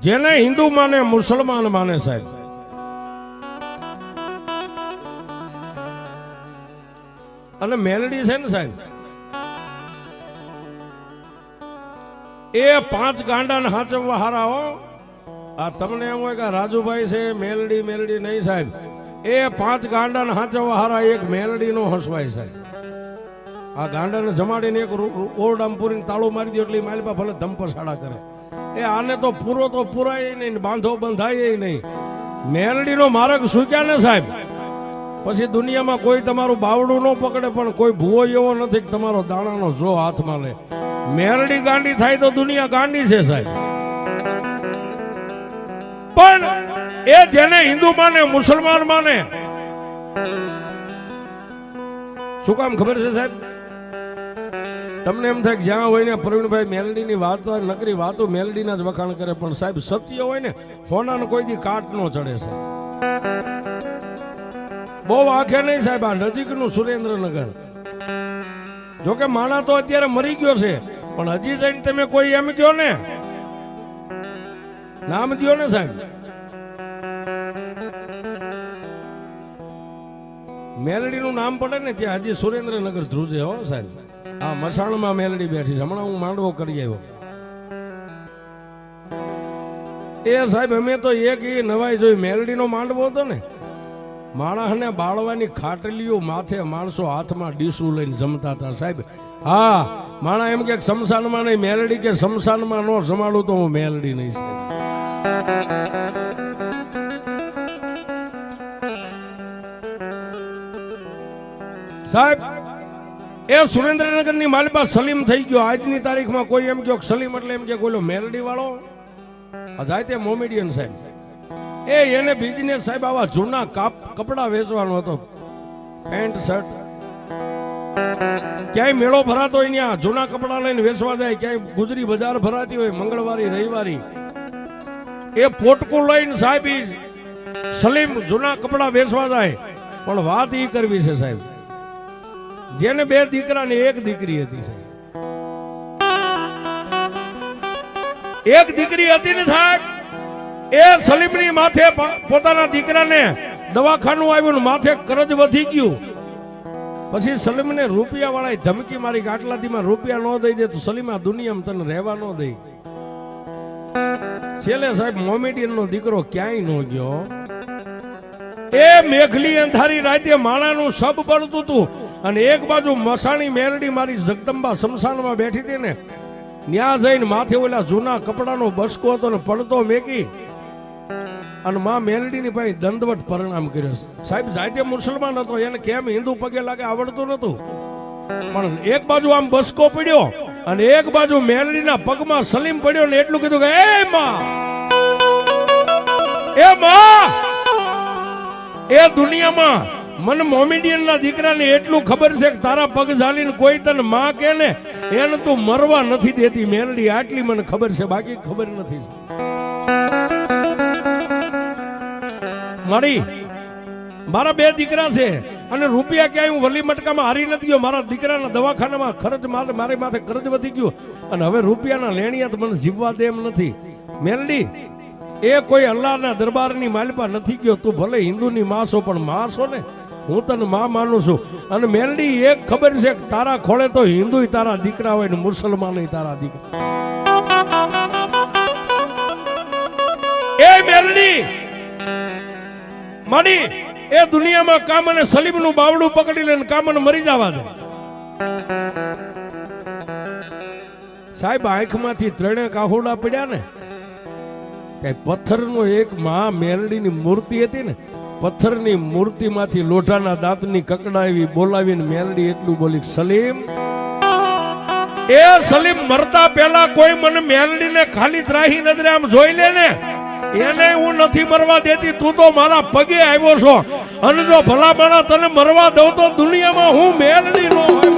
જેને હિન્દુ માને મુસલમાન માને સાહેબ, અને મેલડી છે ને સાહેબ, એ 5 ગાંડાને હાચવવા હારા હો. આ તમને એમ હોય કે રાજુભાઈ છે મેલડી મેલડી નહીં સાહેબ, એ 5 ગાંડાને હાચવવા હારા એક મેલડી નો હસવાય સાહેબ. આ ગાંડાને જમાડીને એક ઓરડામાં પૂરીને તાળું મારી દો એટલે માલપા ભલે ધમપસાડા કરે. એ આને તો પૂરો તો પૂરાય નહીં, બાંધો બંધાય નહીં. મેલડીનો માર્ગ સૂક્યા ને સાહેબ, પછી દુનિયામાં કોઈ તમારું બાવડું ન પકડે, પણ કોઈ ભૂવો એવો નથી કે તમારો દાણાનો જો હાથમાં લે. મેલડી ગાંડી થાય તો દુનિયા ગાંડી છે સાહેબ. પણ એ જેને હિન્દુ માને મુસલમાન માને, શું કામ ખબર છે સાહેબ? તમને એમ થાય કે જ્યાં હોય ને પ્રવીણભાઈ મેલડીની વાત, નકરી વાતો મેલડીના જ વખાણ કરે, પણ સાહેબ સત્ય હોય ને હોનાને કોઈ દી કાટ ન ચડે સાહેબ. બહુ આંખે નહીં સાહેબ, આ નજીકનું સુરેન્દ્રનગર. જોકે માણા તો અત્યારે મરી ગયો છે, પણ હજી જઈને તમે કોઈ એમ કહો ને, નામ દો ને સાહેબ, મેલડીનું નામ પડે ને ત્યાં હજી સુરેન્દ્રનગર ધ્રુજે હો સાહેબ. આ મસાણમાં મેલડી બેઠી છે. હમણાં હું માંડવો કરી આવ્યો. એ સાહેબ અમે તો એક નવાઈ જોઈ. મેલડીનો માંડવો હતો ને, માણસને બાળવાની ખાટલીઓ માથે માણસો હાથમાં ડીસું લઈને જમતા હતા સાહેબ. હા, માણા એમ કે શમશાનમાં નહીં, મેલડી કે શમશાનમાં નો જમાડું તો હું મેલડી નહીં સાહેબ. એ સુરેન્દ્રનગરની માલપા સલીમ થઈ ગયો. આજની તારીખમાં કોઈ એમ કહ્યો સલીમ એટલે એમ કે કોઈ મેલડી વાળો જાય તે મોમેડિયન સાહેબ. એને બિઝનેસ સાહેબ આવા જૂના કપડા વેચવાનો હતો, પેન્ટ શર્ટ. ક્યાંય મેળો ભરાતો હોય ત્યાં જૂના કપડા લઈને વેચવા જાય. ક્યાંય ગુજરી બજાર ભરાતી હોય મંગળવારી રવિવારી, એ પોટકું લઈને સાહેબ સલીમ જૂના કપડા વેચવા જાય. પણ વાત ઈ કરવી છે સાહેબ, જેને 2 દીકરા ને 1 દીકરી હતી સાહેબ. 1 દીકરી હતી ને સાહેબ, એ સલીમની માથે પોતાના દીકરાને દવાખાનું આવ્યું ને માથે કરજ વધી ગયું. પછી સલીમને રૂપિયા વાળા ધમકી મારી કે આટલા દીમાં રૂપિયા ન દઈ દે તો સલીમ આ દુનિયામાં તને રહેવા ન દઈ. છેલ્લે સાહેબ મોમેડિયન નો દીકરો ક્યાંય ન ગયો. એ મેઘલી અંધારી રાતે માણાનું સબ બળતું હતું, અને એક બાજુ મસાણી મેલડી મારી જગદંબા શમશાનમાં બેઠી હતી ને, ત્યાં જઈને માથે ઓલા જૂના કપડાનો બસકો હતો ને પડતો મેકી અને માં મેલડીની પાસે દંડવટ પ્રણામ કર્યો. સાહેબ જાતે મુસલમાન હતો, એને કેમ હિન્દુ પગે લાગે આવડતું નતું, પણ એક બાજુ આમ બસકો પડ્યો અને એક બાજુ મેલડીના પગમાં સલીમ પડ્યો ને એટલું કીધું કે એ માં, એ દુનિયામાં મને મોમેડિયનના દીકરાને એટલું ખબર છે કે તારા પગ ઝાલીને કોઈ તને માં કે ને એને તું મરવા નથી દેતી મેલડી, આટલી મને ખબર છે, બાકી ખબર નથી. મારા 2 દીકરા છે અને રૂપિયા ક્યાંય હું વલી મટકામાં હારી નથી ગયો. મારા દીકરાના દવાખાનામાં ખર્ચ મારી માથે ખર્ચ વધી ગયો અને હવે રૂપિયાના લેણિયા તો મને જીવવા દે એમ નથી. મેલડી એ કોઈ અલ્લાહના દરબારની માલપા નથી ગયો. તું ભલે હિન્દુની માં છો પણ માં છો ને, હું તને માં માનું છું. અને મેલડી એક ખબર છે કે તારા ખોળે તો હિન્દુ તારા દીકરા હોય ને મુસલમાન તારા દીકરા. એ મેલડી મારી એ દુનિયામાં કામ અને સલીમનું બાવડું પકડી લઈને કામ અને મરી જવા દે સાહેબ. આંખમાંથી 3 કાહુડા પડ્યા ને, પથ્થરનો એક માં મેલડીની મૂર્તિ હતી ને, પથ્થરની મૂર્તિમાંથી લોઢાના દાંતની કકડાવી બોલાવીને મેલડી એટલું બોલી, સલીમ, એ સલીમ મરતા પહેલા કોઈ મને મેલડીને ખાલી ત્રાહી નજરે આમ જોઈ લે ને, એને હું નથી મરવા દેતી. તું તો મારા પગે આવ્યો છો, અને જો ભલા માણા તને મરવા દઉં તો દુનિયામાં હું મેલડી નો હોય.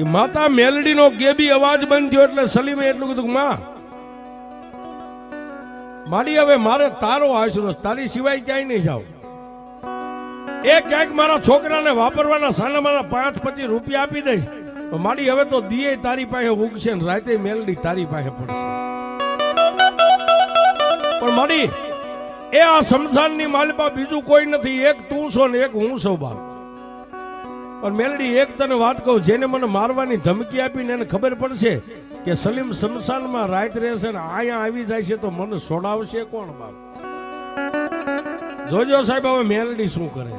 એ માતા મેલડીનો ગેબી અવાજ બંધ થયો એટલે સલીમે એટલું કીધું, માં માડી હવે મારે તારો આશરો, તારી સિવાય ક્યાંય નહીં જાવ. એ ક્યાંક મારા છોકરાને વાપરવાના સાનામાના 5-25 રૂપિયા આપી દઈશ, માડી હવે તો દિયે તારી પાસે ઉગશે ને રાતે મેલડી તારી પાસે પડશે. પણ માડી એ આ શમશાનની માલપા બીજું કોઈ નથી, એક તું છો ને એક હું છું બાપ. પણ મેલડી એક તને વાત કહું, જેને મને મારવાની ધમકી આપીને એને ખબર પડશે કે સલીમ શમશાનમાં રાત રહેશે ને અહીંયા આવી જાય છે તો મને છોડાવશે કોણ બાપ? જોજો સાહેબ હવે મેલડી શું કરે.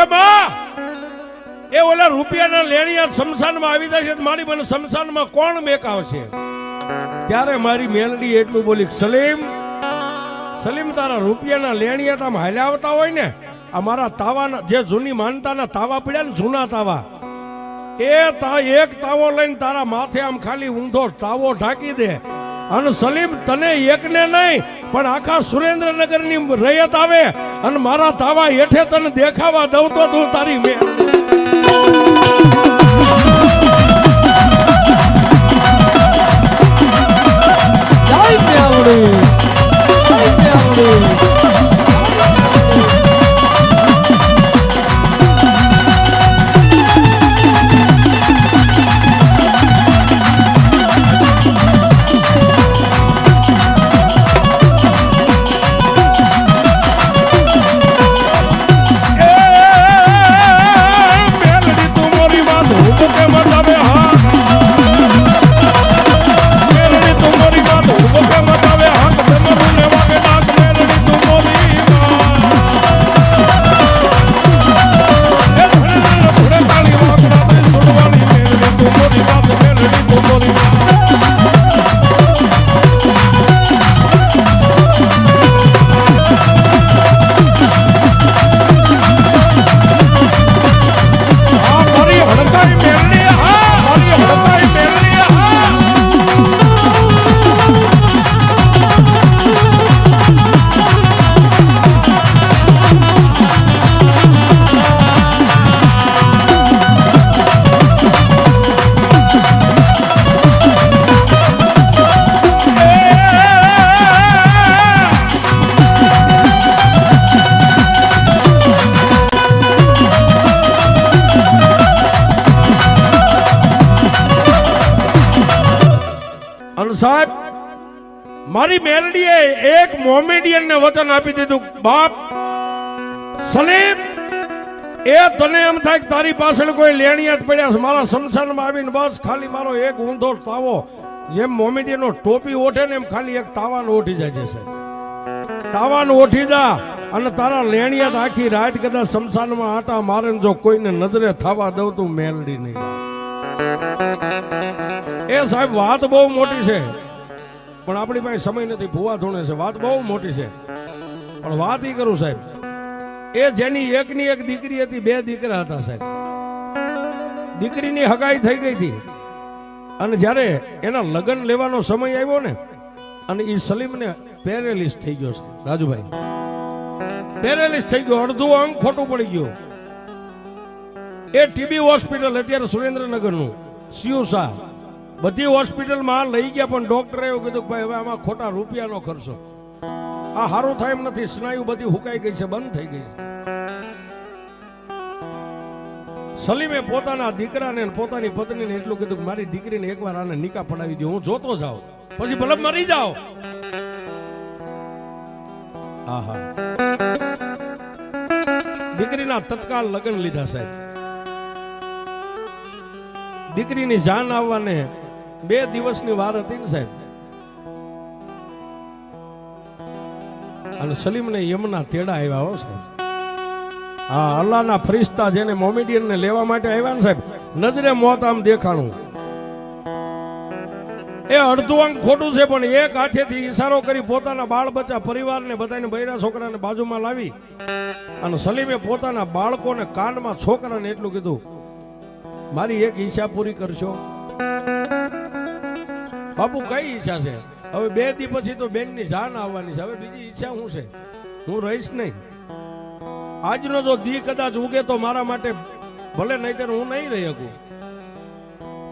એ બા એ ઓલા રૂપિયાના લેણિયા શમશાનમાં આવી જાય છે તો મારી મને શમશાનમાં કોણ મેકાવશે? ત્યારે મારી મેલડી એટલું બોલી, સલીમ તારા રૂપિયાના લેણિયા તામ હાલ્યા આવતા હોય ને, આ મારા તાવાના જે જૂની માનતાના તાવા પડ્યા ને, જૂના તાવા, એ એક તાવો લઈને તારા માથે આમ ખાલી ઊંધો તાવો ઢાંકી દે અને સલીમ તને એકને નહીં પણ આખા સુરેન્દ્રનગરની રયત આવે અને મારા તાવા હેઠે તને દેખાવા દઉં તો તું તારી સાહેબ મારી મેલડીએ એક મોમેડિયન ને વચન આપી દીધું, બાપ સલીમ એ તને એમ થાય કે તારી પાછળ કોઈ લેણિયા જ પડ્યા છે, મારા શમશાનમાં આવીને બસ ખાલી મારો એક ઊંધો તાવો જેમ મોમેડિયનનો ટોપી ઓઠે ને એમ ખાલી એક તાવાનો ઓઠી જાય છે. તાવાનો ઓઠી જા અને તારા લેણિયા આખી રાત કદાચ શમશાનમાં આટા મારે જો કોઈને નજરે થવા દઉં તું મેલડી નહીં. એ સાહેબ વાત બહુ મોટી છે પણ આપણી પાસે સમય નથી, ભૂવા ધોણે છે, વાત બહુ મોટી છે પણ વાત ઈ કરું સાહેબ, એ જેની એકની એક દીકરી હતી, 2 દીકરા હતા સાહેબ. દીકરીની હગાઈ થઈ ગઈ હતી અને જ્યારે એના લગ્ન લેવાનો સમય આવ્યો ને અને એ સલીમને પેરેલિસ થઈ ગયો છે રાજુભાઈ, પેરેલિસ થઈ ગયો, અડધું અંગ ખોટું પડી ગયું. એ ટીબી હોસ્પિટલ અત્યારે સુરેન્દ્રનગરનું સિયુસા બધી હોસ્પિટલમાં લઈ ગયા પણ ડોક્ટરે એવું કીધું કે ભાઈ હવે આમાં ખોટા રૂપિયાનો ખર્ચો, આ સારું થાય એમ નથી, સ્નાયુ બધી હુકાઈ ગઈ છે, બંધ થઈ ગઈ છે. સલીમે પોતાના દીકરાને પોતાની પત્નીને એટલું કીધું કે મારી દીકરીને એકવાર આને નિકાહ પડાવી દો, હું જોતો જાઉં પછી ભલે મરી જાઓ. આહા દીકરીના તત્કાલ લગ્ન લીધા સાહેબ. દીકરીની જાન આવવાને 2 દિવસની વાર હતી ને સાહેબ, અને સલીમને યમના તેડા આવ્યા હો સાહેબ. હા અલ્લાહના ફરિશ્તા જેને મોમેડિયન ને લેવા માટે આવ્યા ને સાહેબ, નજરે મોત આમ દેખાણું. એ અડધું અંગ ખોટું છે પણ એક હાથેથી ઈશારો કરી પોતાના બાળ બચ્ચા પરિવારને બધાને બૈરા છોકરાને બાજુમાં લાવી અને સલીમે પોતાના બાળકોને કાનમાં છોકરાને એટલું કીધું, મારી એક ઈચ્છા પૂરી કરશો? બાપુ કઈ ઈચ્છા છે? હવે 2 દી પછી તો બેનની જાન આવવાની છે, હવે બીજી ઈચ્છા શું છે? હું રહીશ નહીં. આજનો જો દી કદાચ ઉગે તો મારા માટે ભલે નહીતર હું નહીં રહી શકું.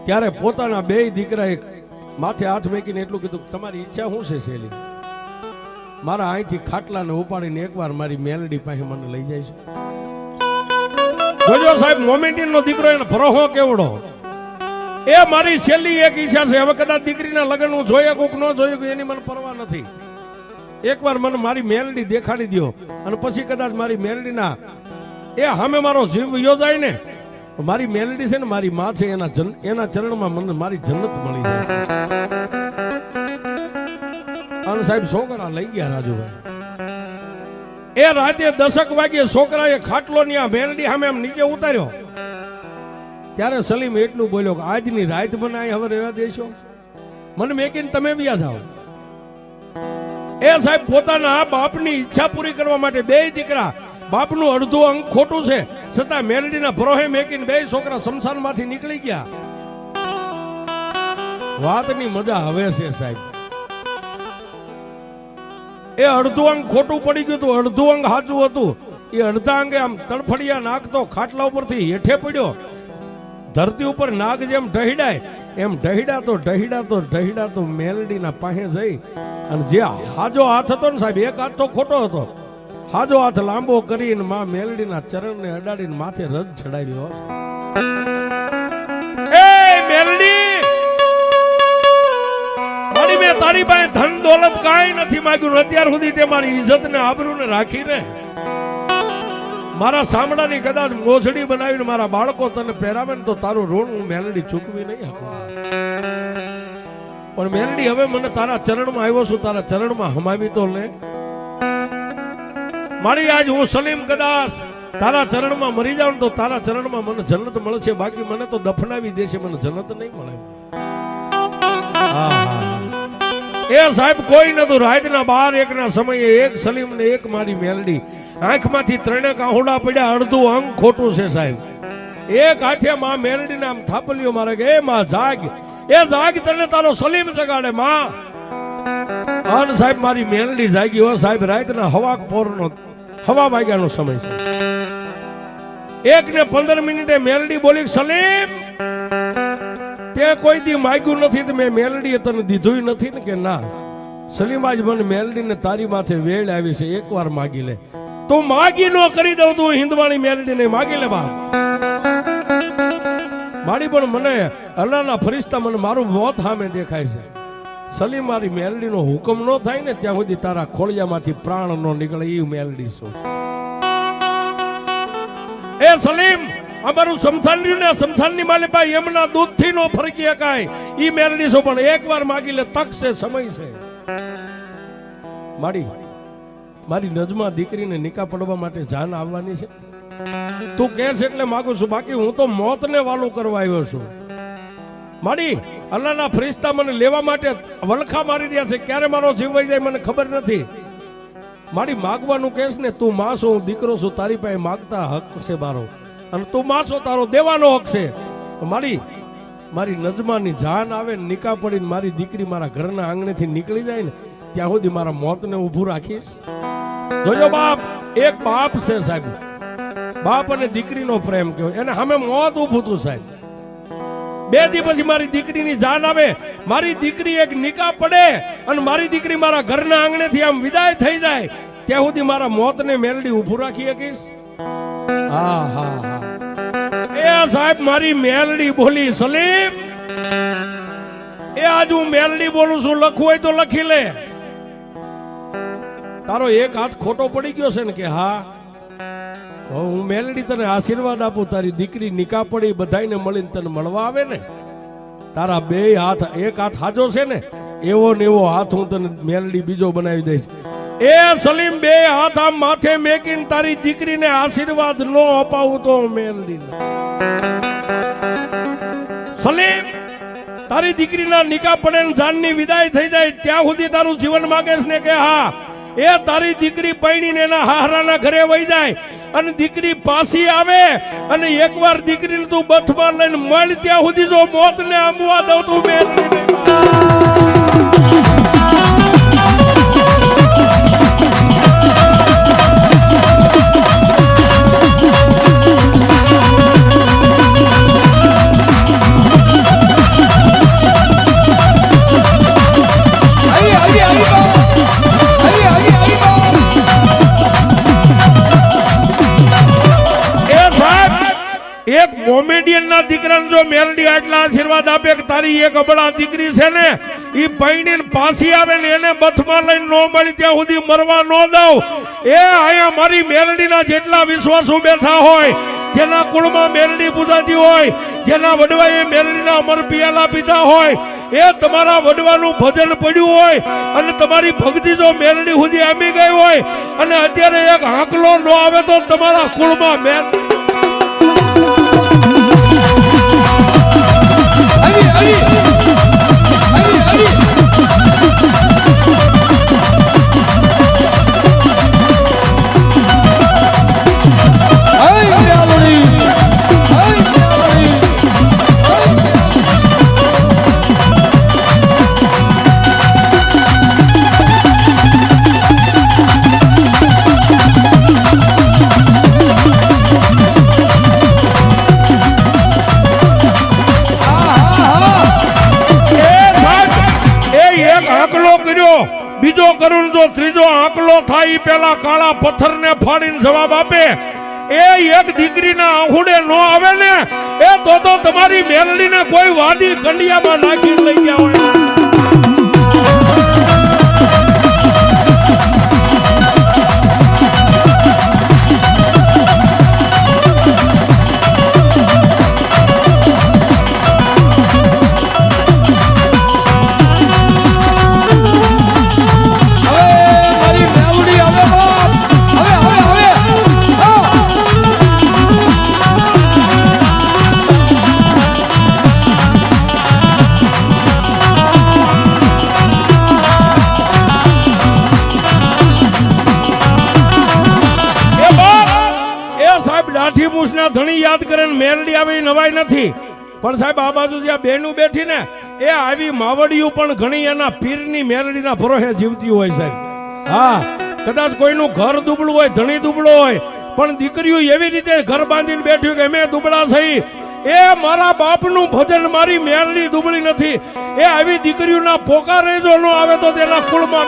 ત્યારે પોતાના બે દીકરાએ માથે હાથ મેકીને એટલું કીધું, તમારી ઈચ્છા શું છે શેલી? મારા અહીંથી ખાટલાને ઉપાડીને એકવાર મારી મેલડી પાસે મને લઈ જાય છે. જોજો સાહેબ, મોમેન્ટીન નો દીકરો એને ભરોહો કેવડો. એ મારી છેલ્લી એક ઈચ્છા છે. હવે કદાચ દીકરીના લગ્ન હું જોઈએ કોક ન જોઈએ એની મને પરવા નથી. એકવાર મને મારી મેલડી દેખાડી દો અને પછી કદાચ મારી મેલડીના એ સામે મારો જીવ વયો જાય ને, મારી મેલડી છે ને મારી માં છે, એના ચરણમાં મને મારી જન્નત મળી જાય. અને સાહેબ છોકરા લઈ ગયા રાજુભાઈ. એ રાતે 10 વાગે છોકરાએ ખાટલો ની આ મેલડી સામે એમ નીચે ઉતાર્યો. ત્યારે સલીમ એટલું બોલ્યો કે આજની રાત મને અહીં હવે રહેવા દેશો? મને મેકીને તમે વ્યા જાઓ. એ સાહેબ પોતાના બાપની ઈચ્છા પૂરી કરવા માટે બે દીકરા, બાપનું અડધું અંગ ખોટું છે છતાં મેલડીના ભરોહે મેકીને બે છોકરા શમશાનમાંથી નીકળી ગયા. વાતની મજા હવે છે સાહેબ. એ અડધું અંગ ખોટું પડી ગયું હતું, અડધું અંગ સાચું હતું. એ અડધા અંગે આમ તડફડિયા નાખતો ખાટલા ઉપરથી હેઠે પડ્યો. ધરતી ઉપર નાગ જેમ ઢહીડાય એમ ઢહીડાતો મેલડીના પાસે જઈ અને જે હાજો હાથ હતો ને સાહેબ, એક હાથ તો ખોટો હતો, હાજો હાથ લાંબો કરીને માં મેલડીના ચરણને અડાડીને માથે રજ ચડાવ્યો. એ મેલડી, મારી મેં તારી પાસે ધન દોલત કાંઈ નથી માંગ્યું. અત્યાર સુધી તે મારી ઇજ્જત ને આબરૂ ને રાખીને મારા સામડાની કદાચ મોજડી બનાવીને મારા બાળકો તને પહેરાવે ને તો તારું ઋણ હું મેલડી ચૂકવી નહીં આપું. પણ મેલડી, હવે મને તારા ચરણમાં આવ્યો છું, તારા ચરણમાં હમાવી તો લે. મારી આજ હું સલીમ કદાચ તારા ચરણમાં મરી જાઉં તો તારા ચરણમાં મને જન્નત મળશે, બાકી મને તો દફનાવી દેશે, મને જન્નત નહીં મળે. એ સાહેબ કોઈ નતું. રાતના 12-1 ના સમયે એક સલીમ ને એક મારી મેલડી, આંખમાંથી 3 કાહુડા પડ્યા, અડધું અંગ ખોટું છે સાહેબ. એક હાથે માં મેલડીને આમ થાપલીઓ મારે કે એ માં જાગ, એ જાગ, તને તારો સલીમ જગાડે માં. અને સાહેબ મારી મેલડી જાગી. હો સાહેબ, રાતના હવા વાગ્યાનો સમય છે. 1:15 મેલડી બોલી, સલીમ તે કોઈ દી માગ્યું નથી તો મેં મેલડીએ તને દીધું નથી ને? કે ના સલીમ, આજ મને મેલડીને તારી માથે વેળ આવી છે, એકવાર માગી લે. તું માગી નો કરી દઉં, તું હિન્દવાણી મેલડીને માગી લે બાપ. મારી પણ મને અલ્લાહના ફરિશ્તા મને મારું મોત સામે દેખાય છે. સલીમ, મારી મેલડીનો હુકમ ન થાય ને ત્યાં સુધી તારા ખોળિયામાંથી પ્રાણ નો નીકળે એ મેલડી છું. એ સલીમ, અમારું સમસાન રહ્યું ને, સમસાનની માલિપાઈ એમના દૂધથી નો ફરકી શકાય. ઈ મેલડી છો, પણ એકવાર માગી લે, તક છે, સમય છે. મારી નજમા દીકરીને નિકાહ પડવા માટે જાન આવવાની છે. તું કહેશ એટલે માગું છું, બાકી હું તો મોતને વાલું કરવા આવ્યો છું. મારી અલ્લાહના ફરિશ્તા મને લેવા માટે વલખા મારી રહ્યા છે. ક્યારે મારો જીવ વહી જાય મને ખબર નથી. મારી માગવાનું કહેશ ને, તું માં છો, હું દીકરો છું, તારી પાસે માગતા હક છે મારો, અને તું માં છો, તારો દેવાનો હક છે. મારી નજમાની જાન આવે, નિકાહ પડીને મારી દીકરી મારા ઘરના આંગણેથી નીકળી જાય ને ત્યાં સુધી મારા મોતને ઊભું રાખીશ. જોજો બાપ, એક બાપ છે સાહેબ, બાપ અને દીકરીનો પ્રેમ કહેવાય, એને સામે મોત ઊભું હતું સાહેબ. 2 દી પછી મારી દીકરીની જાન આવે, મારી દીકરી એક નિકાહ પડે અને મારી દીકરી મારા ઘરના આંગણેથી આમ વિદાય થઈ જાય ત્યાં સુધી મારા મોતને મેલડી ઊભું રાખી શકીશ. હા. એ સાહેબ મારી મેલડી બોલી, સલીમ એ આજ હું મેલડી બોલું છું, લખવું હોય તો લખી લે. તારો એક હાથ ખોટો પડી ગયો છે ને? કે હા. હું મેલડી તને આશીર્વાદ આપું, તારી દીકરી નિકાહ પડી બધાને મળીને તને મળવા આવે ને, તારા 2 હાથ, એક હાથ હાજો છે ને, એવો ને એવો હાથ હું તને મેલડી બીજો બનાવી દઈશ. એ સલીમ, 2 હાથ આમ માથે મેકીને તારી દીકરીને આશીર્વાદ નો અપાવું તો મેલડી સલીમ, તારી દીકરીના નિકાહ પડે ને જાનની વિદાય થઈ જાય ત્યાં સુધી તારું જીવન માંગે છે ને? કે હા. એ તારી દીકરી પૈણીને એના હાહરાના ઘરે વહી જાય અને દીકરી પાછી આવે અને એકવાર દીકરીને તું બથમાં લઈને મળ ત્યાં સુધી જો મોતને આંબવા દઉં તું મેલડી. કોમેડિયન ના દીકરાને જો મેલડી આટલા આશીર્વાદ આપે કે તારી એક અબળા દીકરી છે ને ઈ પૈણીને પાછી આવે ને એને બથમાં લઈને નો મળી ત્યાં સુધી મરવા નો દઉં. એ અહીંયા મારી મેલડીના જેટલા વિશ્વાસુ બેઠા હોય, જેના કુળમાં મેલડી પૂજાતી હોય, જેના વડવાએ મેલડીના અમર પિયાલા પીધા હોય, એ તમારા વડવાનું ભજન પડ્યું હોય અને તમારી ભક્તિ જો મેલડી સુધી આમી ગઈ હોય અને અત્યારે એક હાંકલો ન આવે તો તમારા કુળમાં મેલ બીજો કરું જો ત્રીજો આંકલો થાય પેલા કાળા પથ્થરને ફાડીને જવાબ આપે. એ એક દીકરીના આહુડે નો આવે ને એ તો તમારી મેલડીને કોઈ વાદી કંડિયામાં નાખી લઈ ગયા હોય. ધણી યાદ કરે મેલડી આવી નવાઈ નથી, પણ સાહેબ આ બાજુ જ્યાં બેનું બેઠી ને એ આવી માવડિયું પણ ઘણી એના પીરની મેલડીના ભરોસે જીવતી હોય સાહેબ. હા, કદાચ કોઈનું ઘર દુબળું હોય, ધણી દુબળો હોય, પણ દીકરીઓ એવી રીતે ઘર બાંધીને બેઠ્યું કે અમે દુબળા થઈ. એ મારા બાપનું ભજન, મારી મેલડી દુબળી નથી. એ આવી દીકરીઓના પોકારે જો ન આવે તો તેના કુળમાં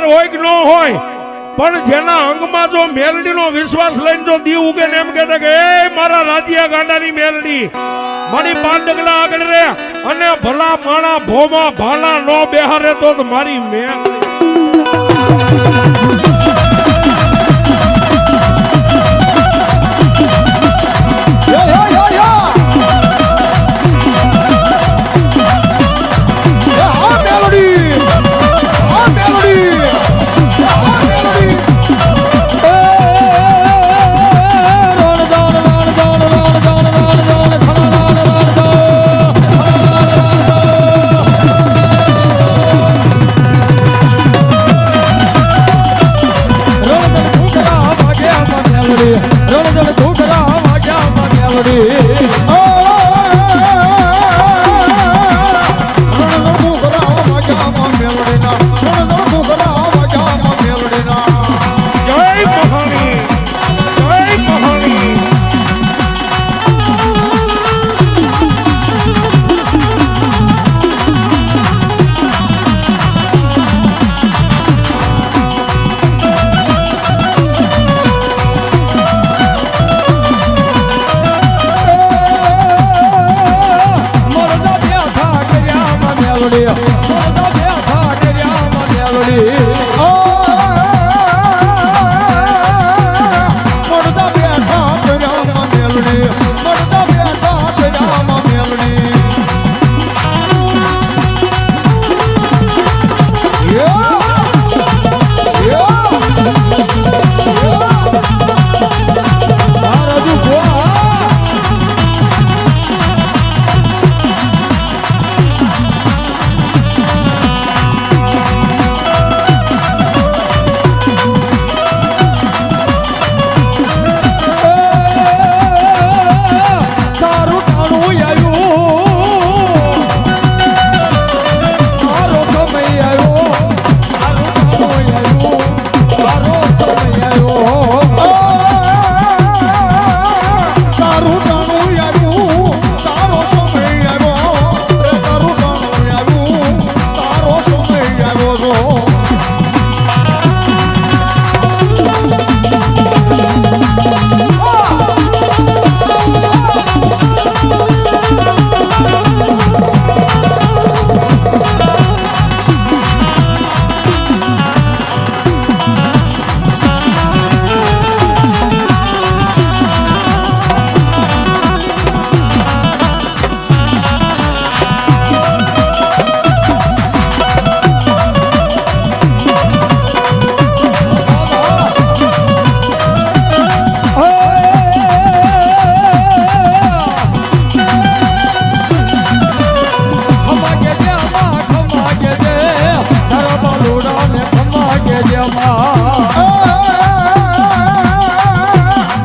હોય કે ન હોય, પણ જેના અંગમાં જો મેલડીનો વિશ્વાસ લઈને જો દીવ ઉગે ને એમ કહેતા કે એ મારા રાજ્યા ગાંડાની મેલડી મારી 5 ડગલા આગળ રે અને ભલા માણા ભોમાં ભાલા નો બેહારે તો મારી મેલડી. Melody.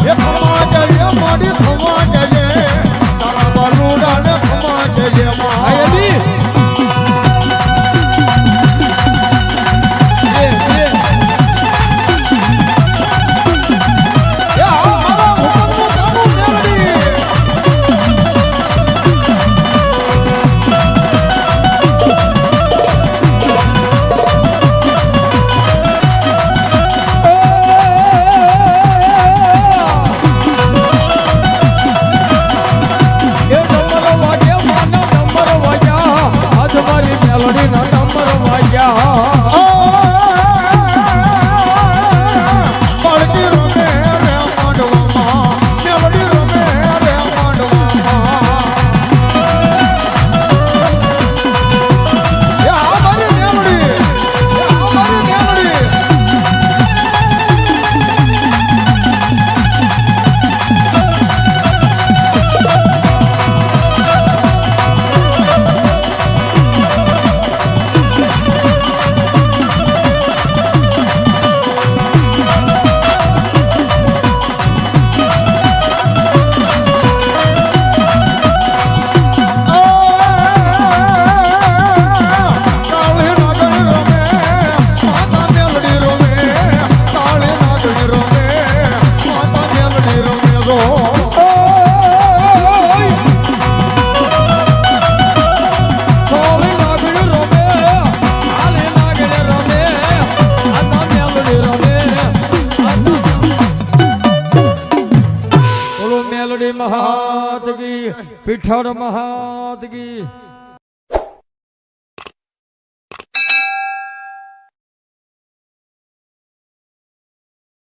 એ ખમા જજે માડી ખમા જજે તારા બાલુડાને ખમા જજે महात की पिठर महात की।